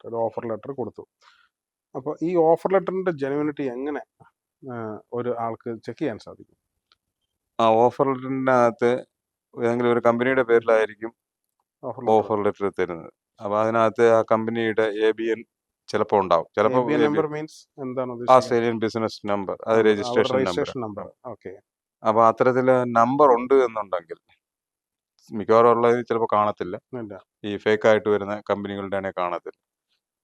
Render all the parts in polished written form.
ഒരു offer letter കൊടുത്തു. അപ്പോൾ ഈ ഓഫർ ലെറ്ററിന്റെ ജെനുവിനിറ്റി എങ്ങനെ ഒരു ആൾക്ക് ചെക്ക് ചെയ്യാൻ സാധിക്കും? ആ ഓഫർ ലെറ്ററിനകത്ത് ഏതെങ്കിലും ഒരു കമ്പനിയുടെ പേരിലായിരിക്കും ഓഫർ ലെറ്റർ തരുന്നത്. അപ്പോൾ അതിനകത്ത് ആ കമ്പനിയുടെ ABN ചിലപ്പോൾ ഉണ്ടാവും. ചിലപ്പോൾ നമ്പർ മീൻസ് എന്താണ് ഓസ്ട്രേലിയൻ ബിസിനസ് നമ്പർ, അത് രജിസ്ട്രേഷൻ നമ്പർ. ഓക്കെ. അപ്പോൾ അത്തരത്തിൽ നമ്പർ ഉണ്ട് എന്നുണ്ടെങ്കിൽ മിക്കവാറും ഉള്ളത് ചിലപ്പോൾ കാണത്തില്ല, ഈ ഫേക്ക് ആയിട്ട് വരുന്ന കമ്പനികളുടെ ആണെങ്കിൽ കാണത്തില്ല.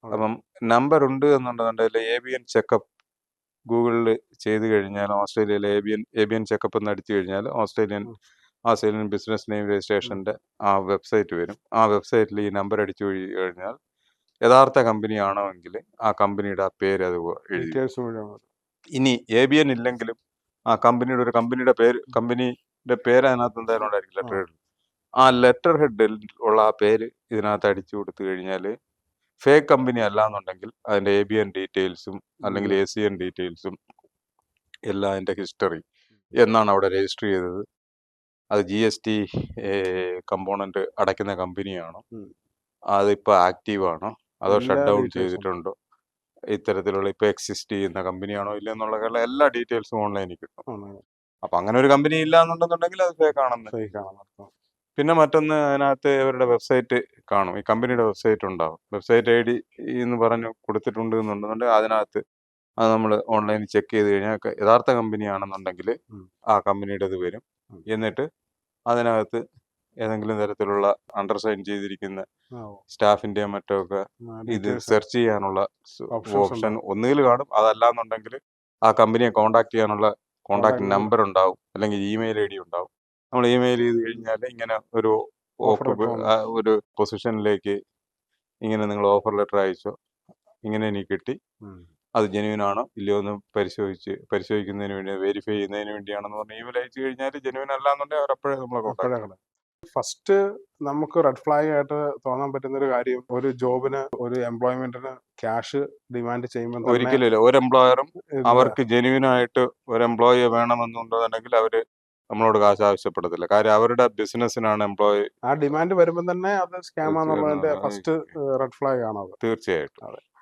അപ്പം നമ്പർ ഉണ്ട് എന്നുണ്ടെന്നുണ്ടെങ്കിൽ ABN ചെക്കപ്പ് ഗൂഗിളിൽ ചെയ്ത് കഴിഞ്ഞാൽ ഓസ്ട്രേലിയയിലെ ABN ചെക്കപ്പ് എന്ന് അടിച്ചു കഴിഞ്ഞാൽ ഓസ്ട്രേലിയൻ ബിസിനസ് നെയിം രജിസ്ട്രേഷൻ്റെ ആ വെബ്സൈറ്റ് വരും. ആ വെബ്സൈറ്റിൽ ഈ നമ്പർ അടിച്ചു കഴിഞ്ഞാൽ യഥാർത്ഥ കമ്പനിയാണോ എങ്കിൽ ആ കമ്പനിയുടെ ആ പേര് അത് എഴുതി. ഇനി ABN ഇല്ലെങ്കിലും ആ കമ്പനിയുടെ പേര് അതിനകത്ത് എന്തായാലും ഉണ്ടായിരിക്കും, ലെറ്റർ ഹെഡ്. ആ ലെറ്റർ ഹെഡിൽ ഉള്ള ആ പേര് ഇതിനകത്ത് അടിച്ചു കൊടുത്തു കഴിഞ്ഞാൽ ഫേക്ക് കമ്പനി അല്ല എന്നുണ്ടെങ്കിൽ അതിൻ്റെ ABN ഡീറ്റെയിൽസും അല്ലെങ്കിൽ ACN ഡീറ്റെയിൽസും എല്ലാം അതിൻ്റെ ഹിസ്റ്ററി എന്നാണ് അവിടെ രജിസ്റ്റർ ചെയ്തത്, അത് GST കമ്പോണന്റ് അടയ്ക്കുന്ന കമ്പനിയാണോ, അതിപ്പോൾ ആക്റ്റീവാണോ, അതോ ഷട്ട് ഡൗൺ ചെയ്തിട്ടുണ്ടോ, ഇത്തരത്തിലുള്ള ഇപ്പോൾ എക്സിസ്റ്റ് ചെയ്യുന്ന കമ്പനിയാണോ ഇല്ല എന്നുള്ള എല്ലാ ഡീറ്റെയിൽസും ഓൺലൈനിൽ കിട്ടും. അപ്പം അങ്ങനെ ഒരു കമ്പനി ഇല്ല എന്നുണ്ടെന്നുണ്ടെങ്കിൽ അത് ഫേക്ക് ആണെന്ന്. പിന്നെ മറ്റൊന്ന്, അതിനകത്ത് ഇവരുടെ വെബ്സൈറ്റ് കാണും, ഈ കമ്പനിയുടെ വെബ്സൈറ്റ് ഉണ്ടാവും. വെബ്സൈറ്റ് ID എന്ന് പറഞ്ഞ് കൊടുത്തിട്ടുണ്ട് എന്നുണ്ടെന്നുണ്ടെങ്കിൽ അതിനകത്ത് അത് നമ്മൾ ഓൺലൈനിൽ ചെക്ക് ചെയ്ത് കഴിഞ്ഞാൽ യഥാർത്ഥ കമ്പനിയാണെന്നുണ്ടെങ്കിൽ ആ കമ്പനിയുടെ ഇത് വരും. എന്നിട്ട് അതിനകത്ത് ഏതെങ്കിലും തരത്തിലുള്ള അണ്ടർസൈൻ ചെയ്തിരിക്കുന്ന സ്റ്റാഫിന്റെ മറ്റോ ഒക്കെ ഇത് സെർച്ച് ചെയ്യാനുള്ള ഓപ്ഷൻ ഒന്നുകിൽ കാണും. അതല്ലാന്നുണ്ടെങ്കിൽ ആ കമ്പനിയെ കോണ്ടാക്ട് ചെയ്യാനുള്ള കോണ്ടാക്ട് നമ്പർ ഉണ്ടാവും, അല്ലെങ്കിൽ ഇമെയിൽ ID ഉണ്ടാവും. നമ്മൾ ഇമെയിൽ ചെയ്ത് കഴിഞ്ഞാൽ ഇങ്ങനെ ഒരു പൊസിഷനിലേക്ക് ഇങ്ങനെ നിങ്ങൾ ഓഫർ ലെറ്റർ അയച്ചോ, ഇങ്ങനെ എനിക്ക് കിട്ടി, അത് ജെന്യൂൻ ആണോ ഇല്ലയോ എന്ന് പരിശോധിക്കുന്നതിന് വേണ്ടി, വെരിഫൈ ചെയ്യുന്നതിന് വേണ്ടിയാണെന്ന് പറഞ്ഞ് ഇമെയിൽ അയച്ചു കഴിഞ്ഞാൽ ജെന്യൂൻ അല്ല എന്നുണ്ടെങ്കിൽ അവരപ്പോഴേ നമ്മളെ കോൺടാക്ട്. ഫസ്റ്റ് നമുക്ക് റെഡ് ഫ്ലാഗ് ആയിട്ട് തോന്നാൻ പറ്റുന്ന ഒരു കാര്യം, ഒരു ജോബിന്, ഒരു എംപ്ലോയ്മെന്റിന് ക്യാഷ് ഡിമാൻഡ് ചെയ്യുമ്പോൾ ഒരിക്കലും ഒരു എംപ്ലോയറും അവർക്ക് ജെന്യൂൻ ആയിട്ട് ഒരു എംപ്ലോയിയെ വേണമെന്നുണ്ടെന്നുണ്ടെങ്കിൽ അവര് നമ്മളോട് കാശ് ആവശ്യപ്പെടത്തില്ല. കാര്യം അവരുടെ ബിസിനസ്സിനാണ് എംപ്ലോയി. ആ ഡിമാൻഡ് വരുമ്പോൾ തന്നെ അത് സ്കാം ആണെന്നുള്ളതിന്റെ ഫസ്റ്റ് റെഡ് ഫ്ലാഗ് ആണ്. തീർച്ചയായിട്ടും.